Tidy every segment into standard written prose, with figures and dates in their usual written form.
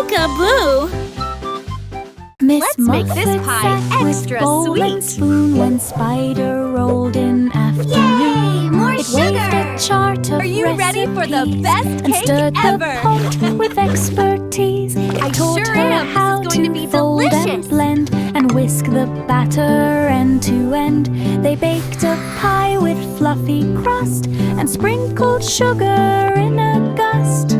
Peek-a-boo! Let's make this pie extra bowl and sweet. spoon when Spider rolled in afternoon. Yay! More It waved sugar! a chart of Are you ready for the recipes best and cake stirred ever? the pot with expertise. I It taught sure her am. This is how going to be fold delicious. and blend and whisk the batter end to end. They baked a pie with fluffy crust and sprinkled sugar in a gust.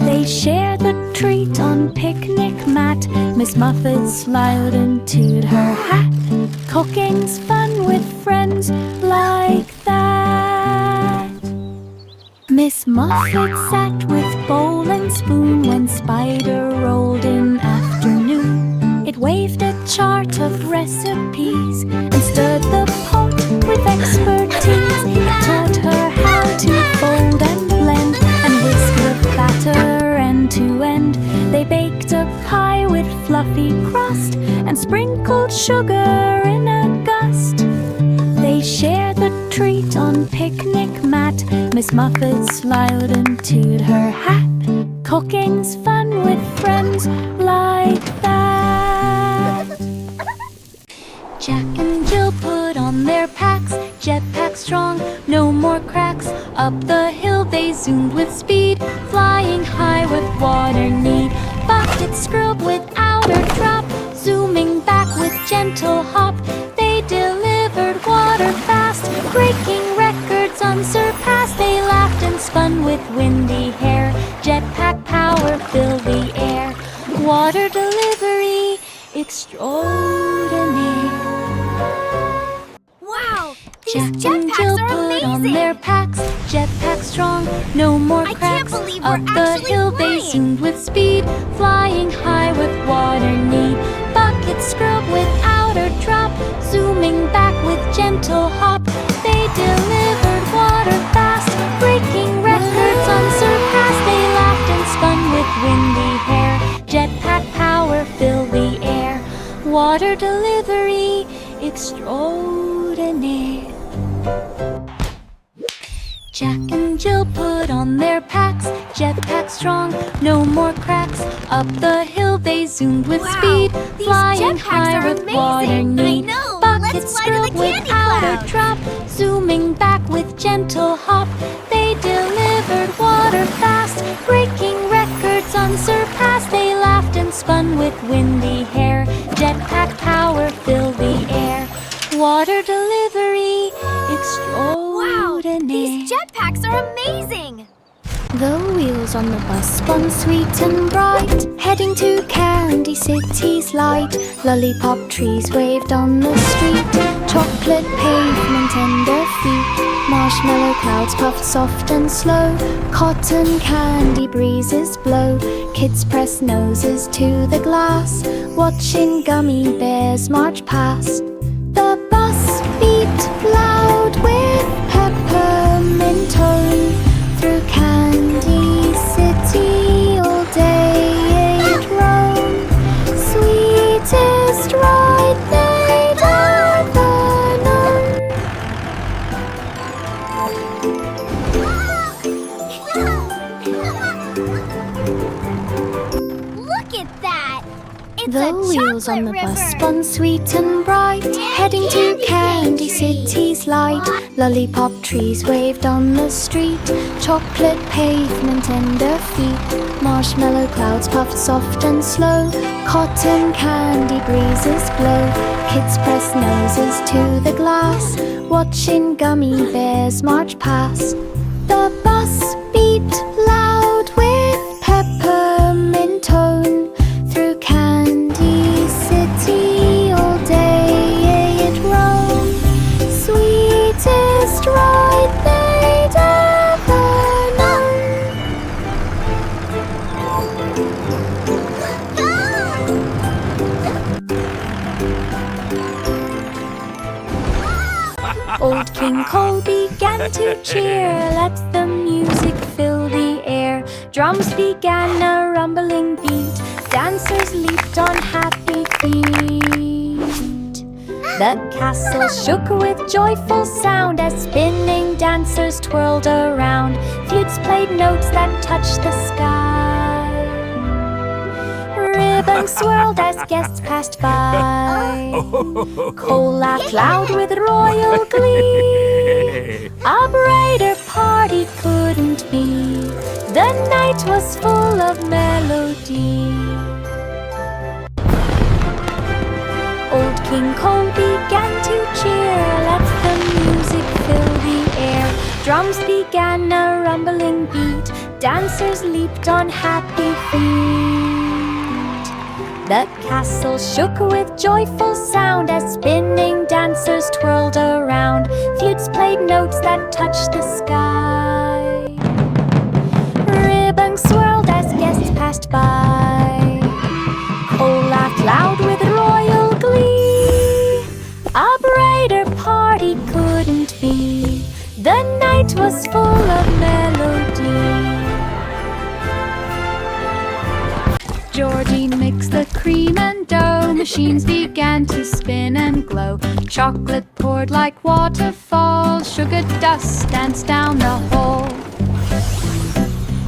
They shared the treat on picnic mat. Miss Muffet smiled into her hat. Cooking's fun with friends like that. Miss Muffet sat with bowl and spoon when Spider rolled in afternoon. It waved a chart of recipes and stirred the pot with expertise. It taught her how to fold and blend and whisk the batter end to end. They baked a pie with fluffy crust and sprinkled sugar in a gust. They shared the treat on picnic mat. Miss Muffet smiled into her hat. Cooking's fun with friends like that. Jack and Jill put on their packs, jetpack strong, no more cracks. Up the hill they zoomed with speed, flying high with water need. Bucket scrub without a drop, zooming back with gentle hop. They delivered water fast, breaking records unsurpassed. They laughed and spun with windy hair, jetpack power filled the air. Water delivery extraordinaire. Wow! These Jack and Jill jetpacks are put on amazing! their packs, jetpack strong, no more I can't cracks. believe we're Up the actually hill they flying. zoomed with speed, flying high with water need. Bucket scrub without a drop, zooming back with gentle hop. They delivered water fast, breaking records unsurpassed. They laughed and spun with windy hair, jetpack power filled the air. Water delivery extraordinaire. Jack and Jill put on their packs, jetpack strong, no more cracks. Up the hill they zoomed with Wow, speed, these flying jetpacks high are with amazing. water need. I know. Bucket Let's fly to the scrub candy without a clouds. drop, zooming back with gentle hop. They delivered water fast, breaking records unsurpassed. They laughed and spun with windy hair, jetpack power filled the air. Water delivery Wow! extraordinaire. These jetpacks are amazing! The wheels on the bus spun sweet and bright, heading to Candy City's light. Lollipop trees waved on the street, chocolate pavement under feet. Marshmallow clouds puffed soft and slow, cotton candy breezes blow. Kids press noses to the glass, watching gummy bears march past. The bus beat loud with peppermint tone. Through Candy City all day it roamed. Sweetest ride they'd ever known. Look at that! It's The a wheels on the chocolate bus river. spun sweet and bright, heading to Candy City's light. Lollipop trees waved on the street, chocolate pavement under feet. Marshmallow clouds puffed soft and slow, cotton candy breezes blow. Kids press noses to the glass, watching gummy bears march past. The bus beat loud with peppermint tone. Through Candy City all day it roamed. Sweetest ride they'd ever known. Old King Cole began to cheer, let the music fill the air. Drums began a rumbling beat, dancers leaped on happy feet. The castle shook with joyful sound as spinning dancers twirled around. Flutes played notes that touched the sky. Ribbons swirled as guests passed by. Cole laughed loud with royal glee. A brighter party couldn't be. The night was full of melody. Old King Cole began to cheer. Let the music fill the air. Drums began a rumbling beat. Dancers leaped on happy feet. The castle shook with joyful sound as spinning dancers twirled around. Flutes played notes that touched the sky. Ribbons swirled as guests passed by. Cole laughed loud with royal glee. A brighter party couldn't be. The night was full of melody. Georgie mixed the cream and dough. Machines began to spin and glow. Chocolate poured like waterfalls. Sugar dust danced down the hall.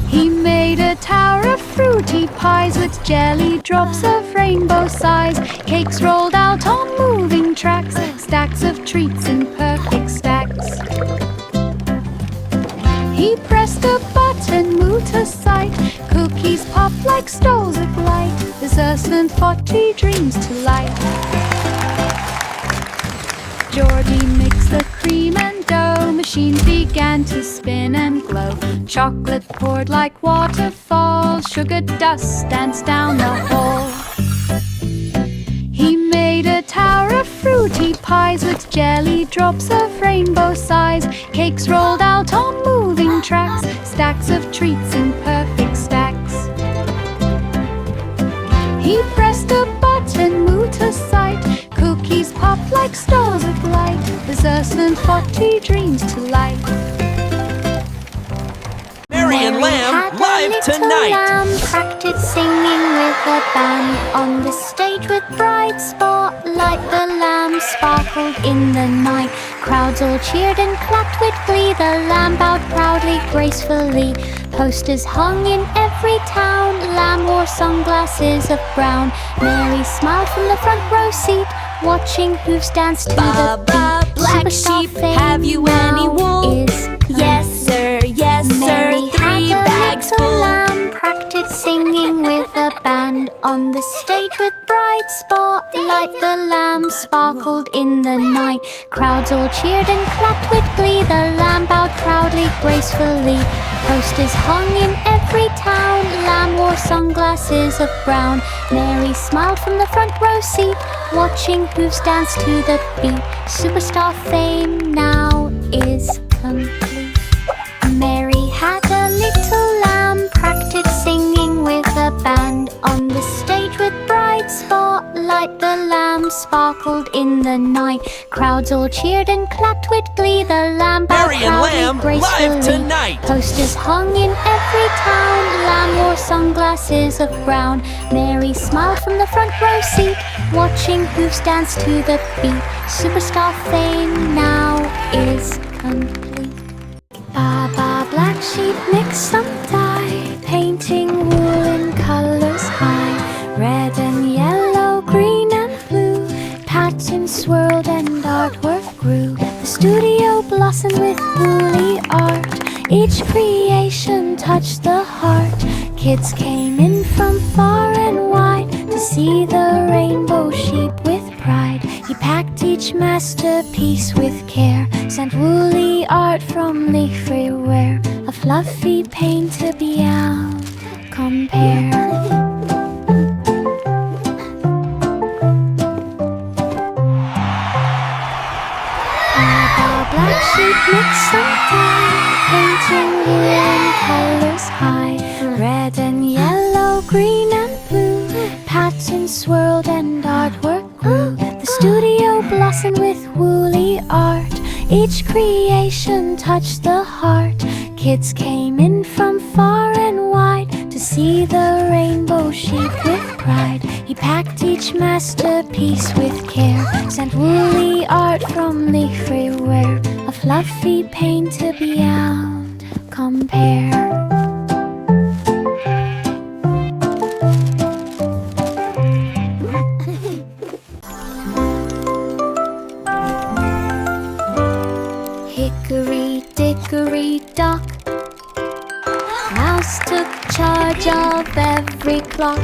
He made a tower of fruity pies with jelly drops of rainbow size. Cakes rolled out on moving tracks. Stacks of treats in perfect stacks. He pressed a button, moved to sight. Cookies popped like stalls of light. Desserts and 40 dreams to light. Georgie mixed the cream and dough. Machines began to spin and glow. Chocolate poured like waterfalls. Sugar dust danced down the hall. He made a tower of fruity pies with jelly drops of rainbow size. Cakes rolled out on moving tracks. Stacks of treats in perfect stacks. He pressed a button, moved to sight. Cookies popped like stars of light. Desserts and 40 dreams to light. Mary and Lamb live tonight! Lamb practiced singing with a band. On the stage with bright spotlight, the lamb sparkled in the night. Crowds all cheered and clapped with glee. The lamb bowed proudly, gracefully. Posters hung in every town. Lamb wore sunglasses of brown. Mary smiled from the front row seat, watching hooves dance to the beat. Black Superstar sheep, fame have you any now wool? is Yes, sir, yes, sir. Mary 3 had a bags little full. lamb practiced singing with a band. On the stage with bright spotlight, the lamb sparkled in the night. Crowds all cheered and clapped with glee. The lamb bowed proudly, gracefully. Posters hung in every town. Lamb wore sunglasses of brown. Mary smiled from the front row seat, watching hooves dance to the beat. Superstar fame now is complete. Mary had a little lamb practiced singing with a band. On the stage with bright spotlight, the lamb sparkled in the night. Crowds all cheered and clapped with glee. The lamb bowed Mary and proudly, Lamb gracefully. live tonight! Posters hung in every town. Lamb wore sunglasses of brown. Mary smiled from the front row seat, watching hooves dance to the beat. Superstar fame now is complete. Baba black sheep mixed some dye, painting wool in colors high. Red and yellow, green and blue, patterns swirled and artwork grew. The studio blossomed with woolly art. Each creation touched the heart. Kids came in from far and wide to see the rainbow sheep with pride. He packed each masterpiece with care, sent woolly art from leaf-free wear. A fluffy paint to beyond compare. Black sheep mixed some dye, painting wool in colors high. Red and yellow, green and blue, patterns swirled and artwork grew. The studio blossomed with woolly art. Each creation touched the heart. Kids came in from far and wide to see the rainbow sheep with pride. He packed each masterpiece with care, sent woolly art from leaf-free wear. A fluffy paint to beyond compare. Mouse took charge of every clock,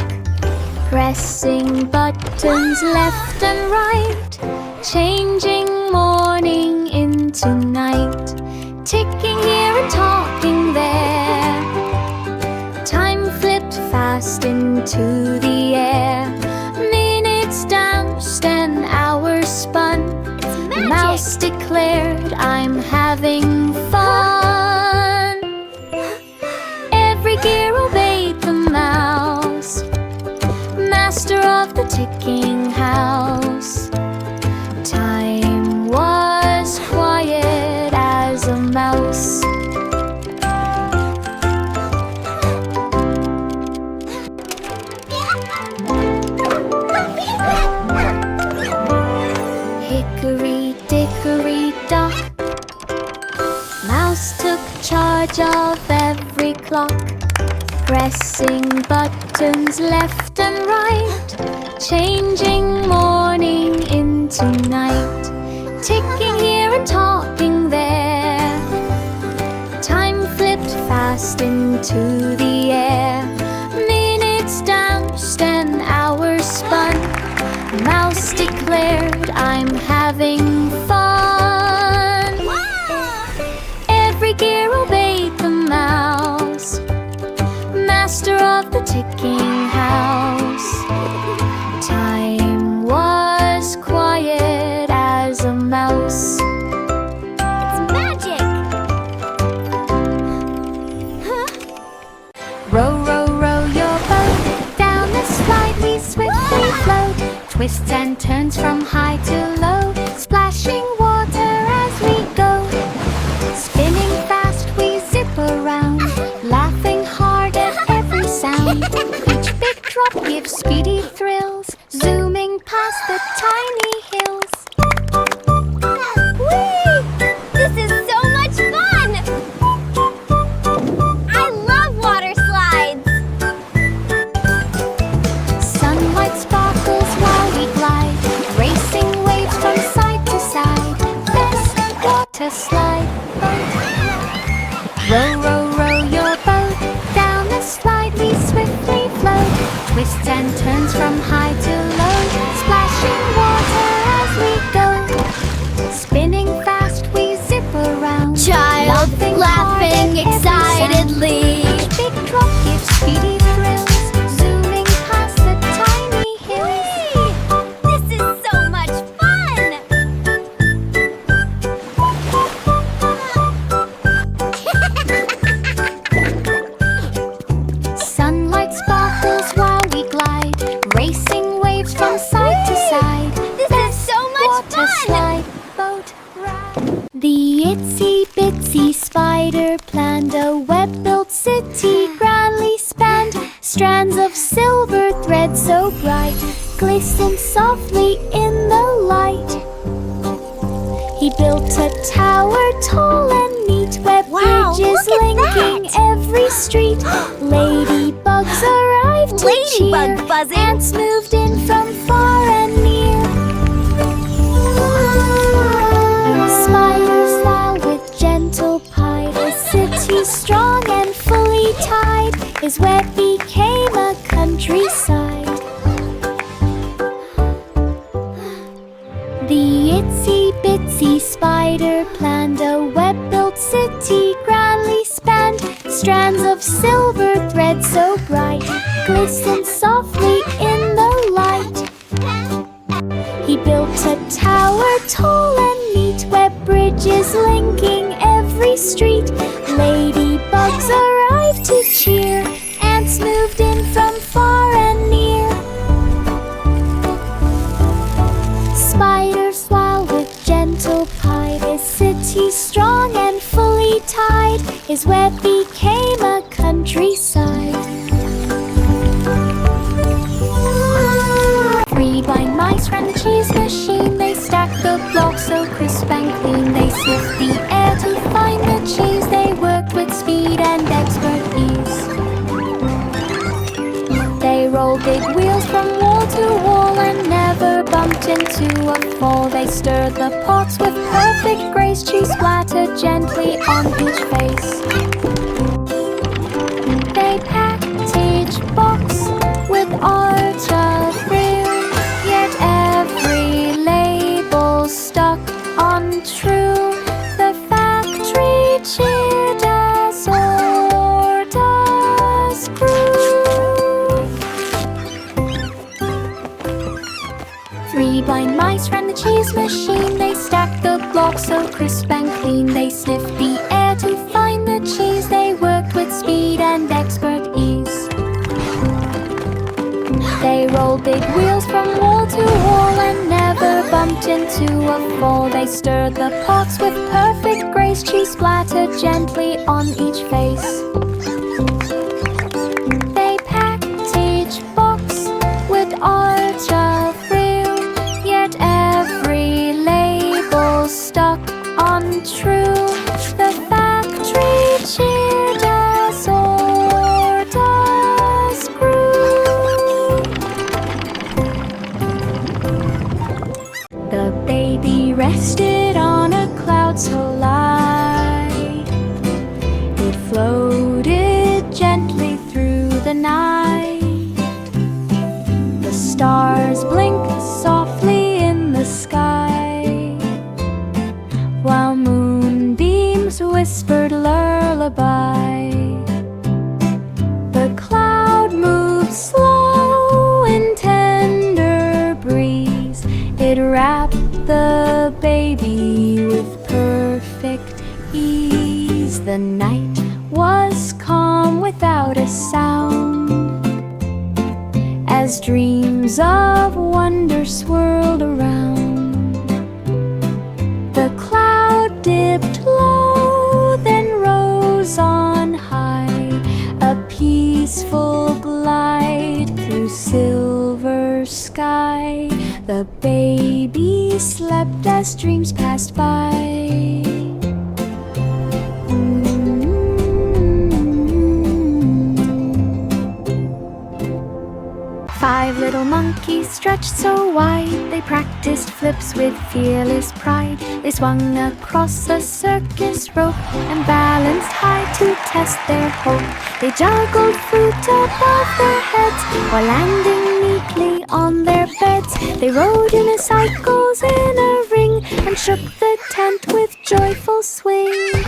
pressing buttons left and right, changing morning into night, ticking here and talking there. Time flipped fast into the air. Minutes danced and hours spun. Mouse declared, "I'm having fun." Every gear obeyed the mouse, master of the ticking house. Time was quiet as a mouse. Hickory dickory dock, Mouse took charge of every clock, pressing buttons left and right, changing morning into night, ticking here and talking there. Time flipped fast into the air. Minutes danced and hours spun. Mouse declared, "I'm having fun." Every gear obeyed the mouse, master of the ticking house. Time was quiet as a mouse. It's magic! Row, row, row your boat, down the slide we swiftly float. Twists and turns from high to low, splashing water as we go. Spinning fast we zip around, laughing hard at every sound. Each big drop gives speedy thrills, zooming past the tiny hills. Whee! This is so much fun! I love water slides! Sunlight sparkles while we glide, racing waves from side to side. Best water slide boat. Row, row, row your boat, down the slide we swiftly float. Twists and turns from high to low, splashing water as we go. Spinning fast we zip around, Child laughing excitedly. Each big drop gives speedy thrills, zooming past the tiny hills. Whee! This is so much fun! Sunlight sparkles while we glide, racing waves from side to side. This is so much Water fun! slide boat ride. The itsy bitsy spider planned a web-built city, grandly spanned. Strands of silver thread so bright glistened softly in the light. He built a tower tall and neat, where Wow, bridges look at linking that! every street. Ladybugs arrived to Ladybug cheer. buzzing. Ants moved in from far and near. Spiders smile with gentle pride. A city strong and fully tied is where became a countryside. The itsy bitsy spider planned a web-built city, grandly spanned. Strands of silver thread so bright glistened softly in the light. He built a tower tall and neat, where bridges linking every street. Ladybugs arrived to cheer. Ants moved in from far and near. Spiders smile with gentle pride. A city strong and fully tied is where became a countryside. 3 blind mice ran the cheese machine. They stacked the blocks so crisp and clean. They sniffed the air to find the cheese. They worked with speed and expert ease. They rolled big wheels from wall to wall and never bumped into a fall. They stirred the pots with perfect grace. Cheese splattered gently on each face. machine. They stack the blocks so crisp and clean. They sniff the air to find the cheese. They worked with speed and expert ease. They rolled big wheels from wall to wall and never bumped into a fall. They stirred the pots with perfect grace. Cheese splattered gently on each face. They packed each box with art of real, yet every label stuck untrue. The factory cheered as orders grew. The baby rested on a cloud so light. It floated gently through the night. The stars blinked softly in the sky, while moonbeams whispered lullaby. The cloud moved slow in tender breeze. It wrapped the baby with perfect ease. The night was calm without a sound, as dreams of wonder swirled around. The cloud dipped low, then rose on high, a peaceful glide through silver sky. The baby slept as dreams passed by. 5 little monkeys stretched so wide. They practiced flips with fearless pride. They swung across a circus rope and balanced high to test their hope. They juggled fruit above their heads while landing neatly on their beds. They rode unicycles in a ring and shook the tent with joyful swing.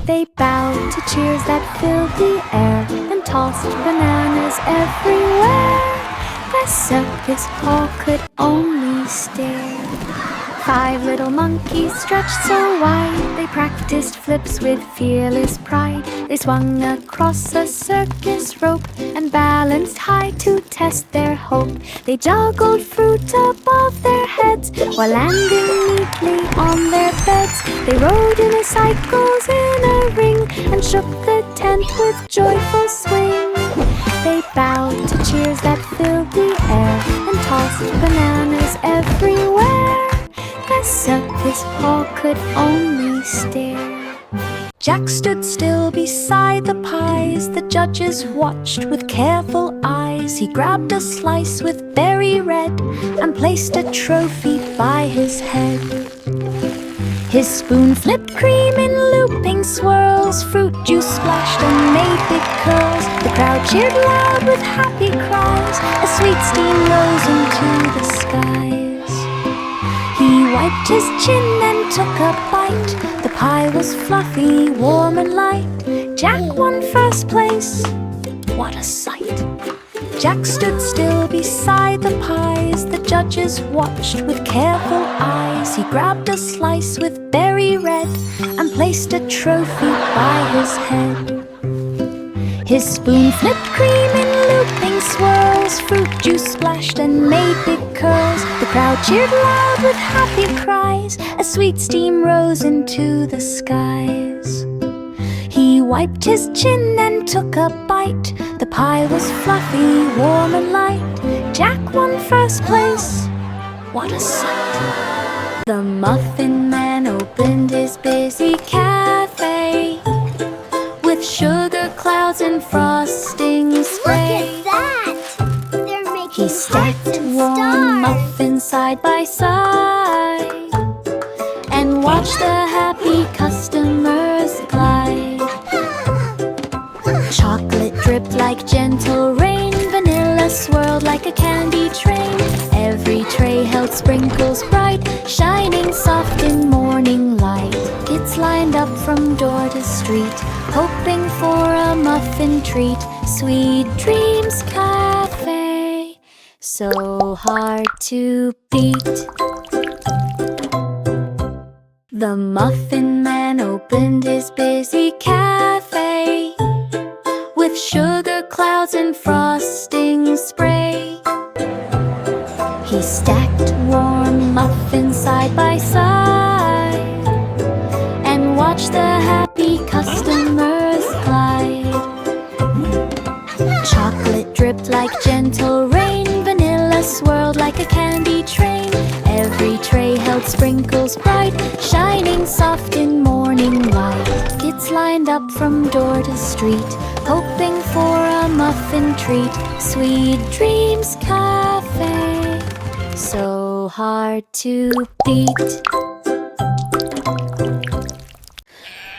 They bowed to cheers that filled the air and tossed bananas everywhere. The circus hall could only stare. 5 little monkeys stretched so wide. They practiced flips with fearless pride. They swung across a circus rope and balanced high to test their hope. They juggled fruit above their heads while landing neatly on their beds. They rode unicycles in a ring and shook the tent with joyful swing. They bowed to cheers that filled the air and tossed bananas everywhere. The circus hall could only stare. Jack stood still beside the pies. The judges watched with careful eyes. He grabbed a slice with berry red and placed a trophy by his head. His spoon flipped cream in looping swirls. Fruit juice splashed and made big curls. The crowd cheered loud with happy cries. A sweet steam rose into the skies. He wiped his chin and took a bite. The pie was fluffy, warm and light. Jack won first place. What a sight! Jack stood still beside the pies. The judges watched with careful eyes. He grabbed a slice with berry red and placed a trophy by his head. His spoon flipped cream in looping swirls. Fruit juice splashed and made big curls. The crowd cheered loud with happy cries. A sweet steam rose into the skies. He wiped his chin and took a bite. The pie was fluffy, warm and light. Jack won first place. What a sight! The Muffin Man opened his busy cafe with sugar clouds and frosting spray. Look at that! They're making He stacked hearts and warm stars. muffins side by side and watched the happy customers glide. Chocolate dripped like gentle rain. Vanilla swirled like a candy train. Every tray held sprinkles bright, shining soft in morning light. Kids lined up from door to street, hoping for a muffin treat. Sweet Dreams Cafe, so hard to beat. The Muffin Man opened his busy cafe with sugar clouds and frosting spray. He stacked warm muffins side by side and watched the happy customers glide. Chocolate dripped like gentle rain, vanilla swirled like a candy train. Every tray held sprinkles bright, shining soft in morning light. Kids lined up from door to street, hoping for a muffin treat. Sweet Dreams Cafe, so hard to beat.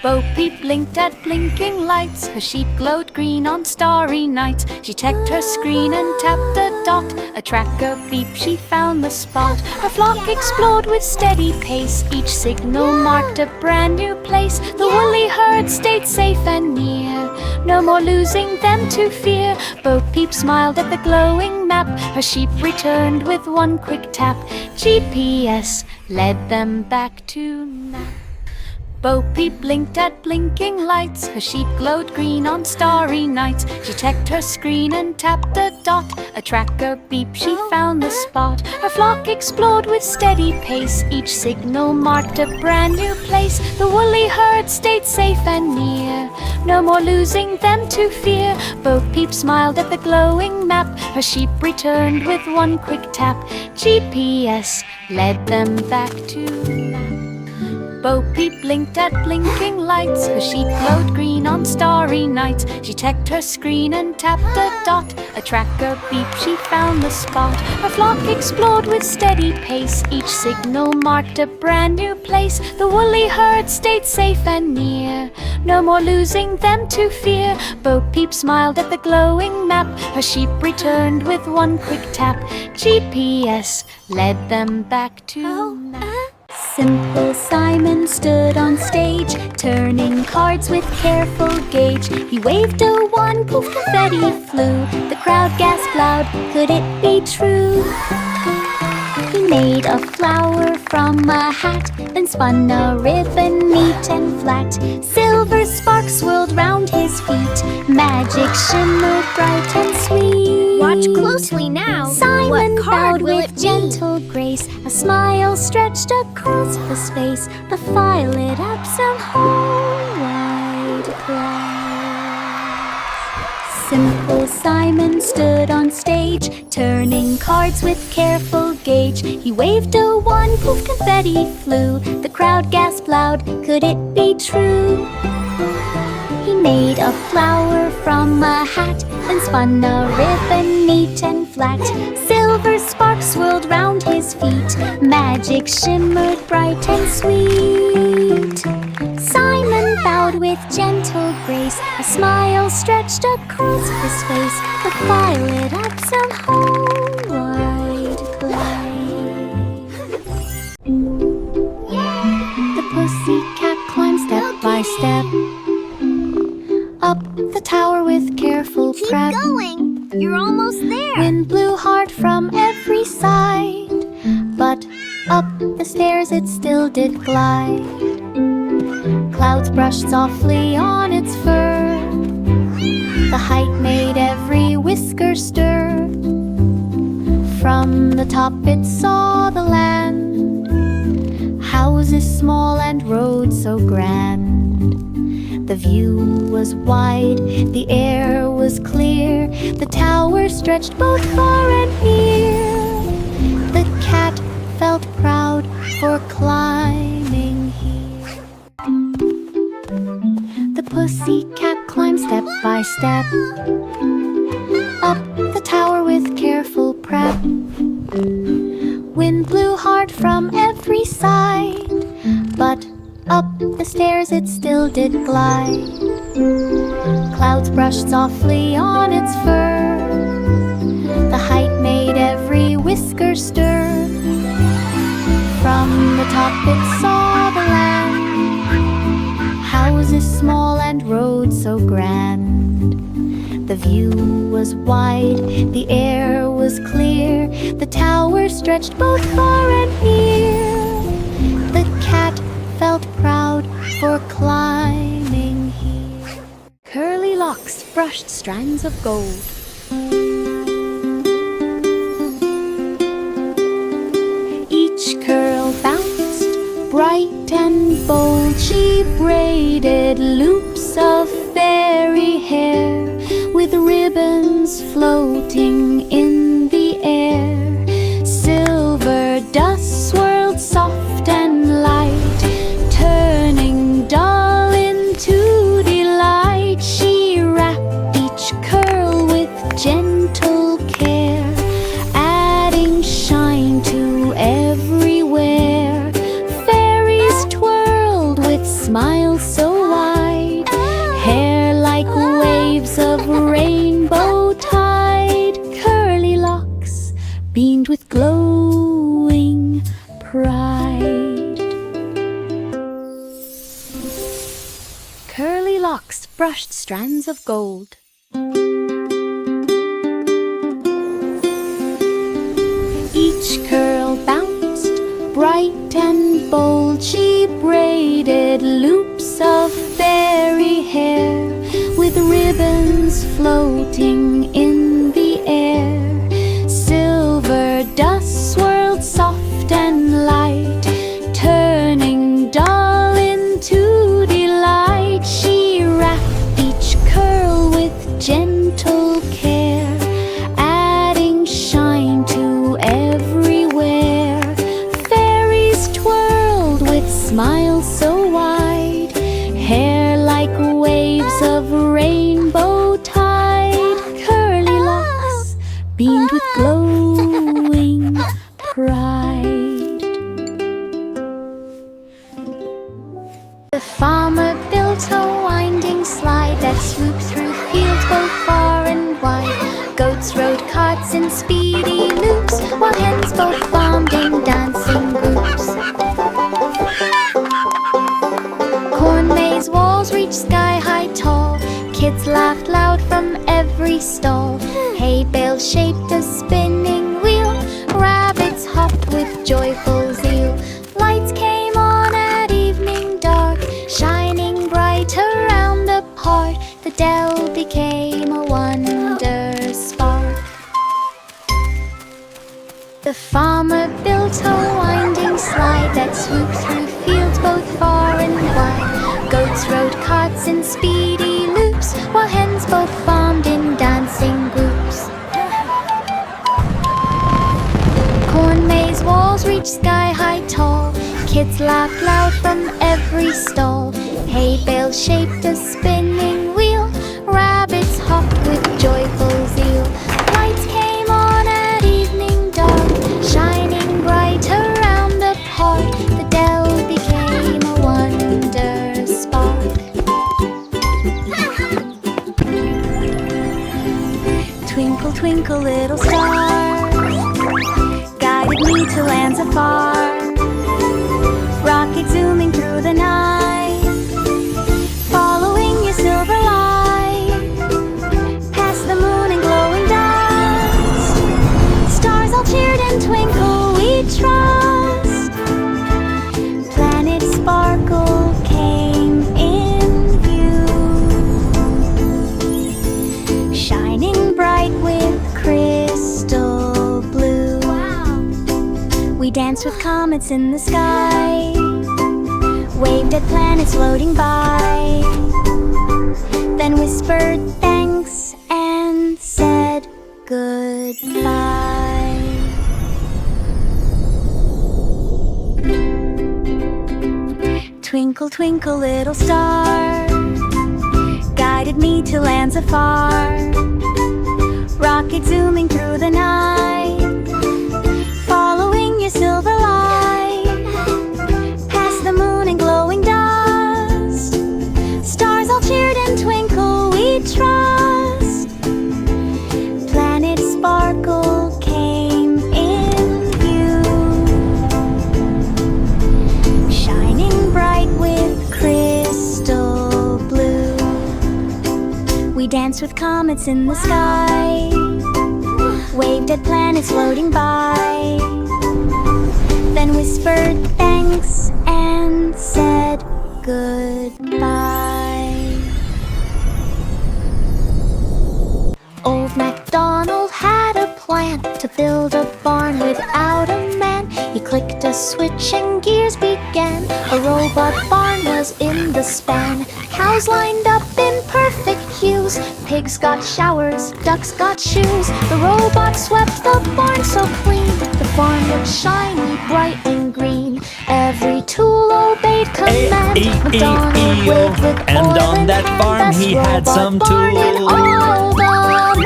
Bo Peep blinked at blinking lights. Her sheep glowed green on starry nights. She checked her screen and tapped a dot. A tracker beep, she found the spot. Her flock explored with steady pace. Each signal marked a brand new place. The woolly herd stayed safe and near, no more losing them to fear. Bo Peep smiled at the glowing map. Her sheep returned with one quick tap. GPS led them back to nap. Bo Peep blinked at blinking lights. Her sheep glowed green on starry nights. She checked her screen and tapped a dot. A tracker beep, she found the spot. Her flock explored with steady pace. Each signal marked a brand new place. The woolly herd stayed safe and near, no more losing them to fear. Bo Peep smiled at the glowing map. Her sheep returned with one quick tap. GPS led them back to nap. Bo Peep blinked at blinking lights. Her sheep glowed green on starry nights. She checked her screen and tapped a dot. A tracker beep, she found the spot. Her flock explored with steady pace. Each signal marked a brand new place. The woolly herd stayed safe and near, no more losing them to fear. Bo Peep smiled at the glowing map. Her sheep returned with one quick tap. GPS led them back to nap. Simple Simon stood on stage, turning cards with careful gauge. He waved a wand, poof, confetti flew. The crowd gasped loud, could it be true? He made a flower from a hat, then spun a ribbon neat and flat. Silver sparks swirled round his feet, magic shimmered bright and sweet. Watch closely now. Simon What card bowed will with it be? gentle grace. A smile stretched across his face. The fire lit up some whole wide glass. Simple Simon stood on stage, turning cards with careful gauge. He waved a wand, poof, confetti flew. The crowd gasped loud, could it be true? He made a flower from a hat, then spun a ribbon neat and flat. Silver sparks swirled round his feet, magic shimmered bright and sweet. Simon bowed with gentle grace. A smile stretched across his face. The fire lit up some whole wide place. The pussycat climbed step by step up the tower with careful Keep prep. going. You're almost there. Wind blew hard from every side, but up the stairs it still did glide. Clouds brushed softly on its fur. The height made every whisker stir. From the top it saw the land, houses small and roads so grand. The view was wide, the air was clear. The tower stretched both far and near. The cat felt proud for climbing here. The pussycat climbed step by step up the tower with careful prep. Wind blew hard from every side, but up the stairs it still did glide. Clouds brushed softly on its fur. The height made every whisker stir. From the top it saw the land, houses small and roads so grand. The view was wide, the air was clear. The tower stretched both far and near. The cat felt proud for climbing here. Curly locks brushed strands of gold. Each curl bounced bright and bold. She braided loops of fairy hair with ribbons floating in the air. Silver dust swirled soft and light, turning dull into delight. She wrapped each curl with gentle care, adding shine to everywhere. Fairies twirled with smiles so wide, hair like waves of rainbow tide. Curly locks beamed with glowing pride. Curly locks brushed strands of gold. Each curl bounced bright and bold. She braided loops of fairy hair with ribbons floating in the air. Silver dust swirled soft and light, turning dull into delight. She wrapped each curl with gentle care, adding shine to everywhere. Fairies twirled with smiles so wide, hair like waves of rainbow tide. Curly locks beamed with glowing pride. The farmer built a winding slide that swooped through fields both far and wide. Goats rode carts in speedy loops, while hens both farmed in dancing groups. Corn maze walls reached sky-high tall. Kids laughed loud from every stall. Hay bales shaped a spinning wheel. Rabbits hopped with joyful zeal. Lights came on at evening dark, shining bright around the park. The dell became a wonder spark. The farmer built a winding slide that swooped through fields both far and wide. Goats rode carts in speedy loops, while hens both farmed in dancing groups. Corn maze walls reached sky-high tall. Kids laughed loud from every stall. Hay bales shaped a spinning wheel. Rabbits hopped with joyful zeal. Lights came on at evening dark, shining bright around the park. The dell became a wonder spark. Twinkle, twinkle, little star, guided me to lands afar. Rocket zooming through the night, following your silver light, past the moon and glowing dust. Stars all cheered and twinkle, we trust. Planet sparkle came in view, shining bright with crystal blue. We danced with comets in the sky, waved at planets floating by, then whispered thanks and said goodbye. Twinkle, twinkle, little star, guided me to lands afar. Rocket zooming through the night, following your silver light, past the moon and glowing dust. Stars all cheered and twinkle, we trust. Planet sparkle came in view, shining bright with crystal blue. We danced with comets in the sky, waved at planets floating by, then whispered thanks and said goodbye. Old MacDonald had a plan to build a barn without a man. He clicked a switch and gears began. A robot barn was in the span. Cows lined up in perfect hues. Pigs got showers, ducks got shoes. The robot swept the barn so clean. The farm looked shiny, bright and green. Every tool obeyed command. MacDonald waved with And oil on in that hand. farm Best he had robot some barn in tools. all the land.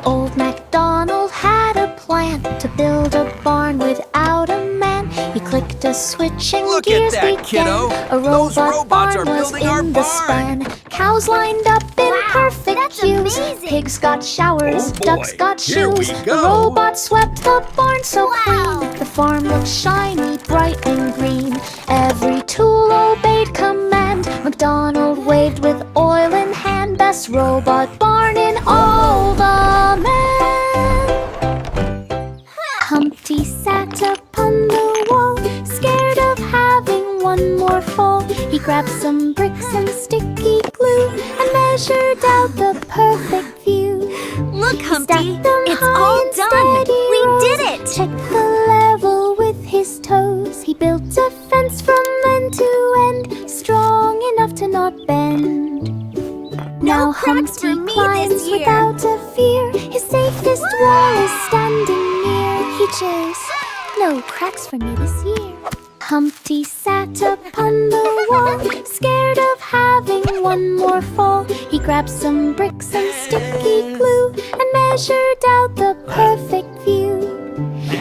Old MacDonald had a plan to build a barn without a man. He clicked a switch and Look at gears that, began. kiddo. A Those robot robots barn are was building our in the barn. span. Cows lined up in Wow, perfect that's hues. amazing. Pigs got showers, Oh, boy. ducks got Here we shoes. go. The robot swept the barn so Wow. clean. The farm looked shiny, bright and green. Every tool obeyed command. MacDonald waved with oil in hand. Best robot barn in all the land. Humpty sat upon the wall, scared of having one more fall. He grabbed some bricks and sticky glue and measured out the perfect view. Look, Humpty, Stacked them it's high all in done. steady We rows. did it. Checked the level with his toes. He built a fence from end to end, strong enough to not bend. Now cracks for Humpty me climbs this year. without a fear. His safest wall is standing near. He cheers, no cracks for me this year. Humpty sat upon the wall, scared of having one more fall. He grabbed some bricks and sticky glue and measured out the perfect view.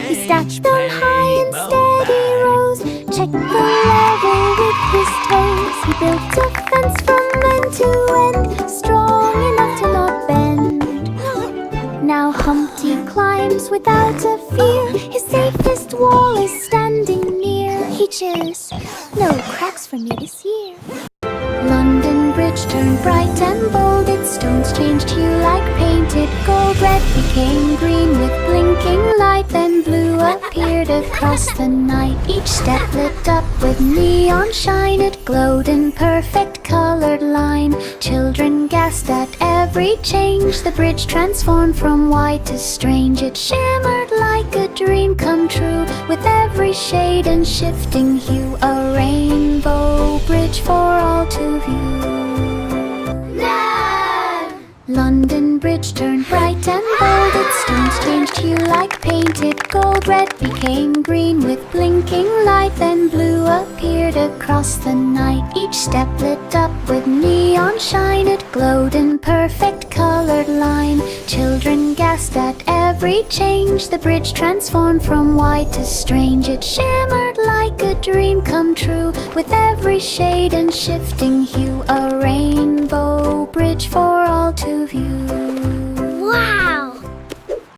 He stacked them high in steady rows, checked the level with his toes. He built a fence from end to end, strong enough to not bend. Now Humpty climbs without a fear. His safest wall is standing near. He cheers, no cracks for me this year. London Bridge turned bright and bold. Its stones changed hue like painted gold. Red became green with blinking light. Then blue appeared across the night. Each step lit up with neon shine. It glowed in perfect colored line. Children gasped at every change. The bridge transformed from white to strange. It shimmered like a dream come true, with every shade and shifting hue. A rainbow bridge for all to view. London Bridge turned bright and bold. Its stones changed hue like painted gold. Red became green with blinking light. Then blue appeared across the night. Each step lit up with neon shine. It glowed in perfect colored line. Children gasped at every change. The bridge transformed from white to strange. It shimmered like a dream come true, with every shade and shifting hue. A rainbow bridge for all to view.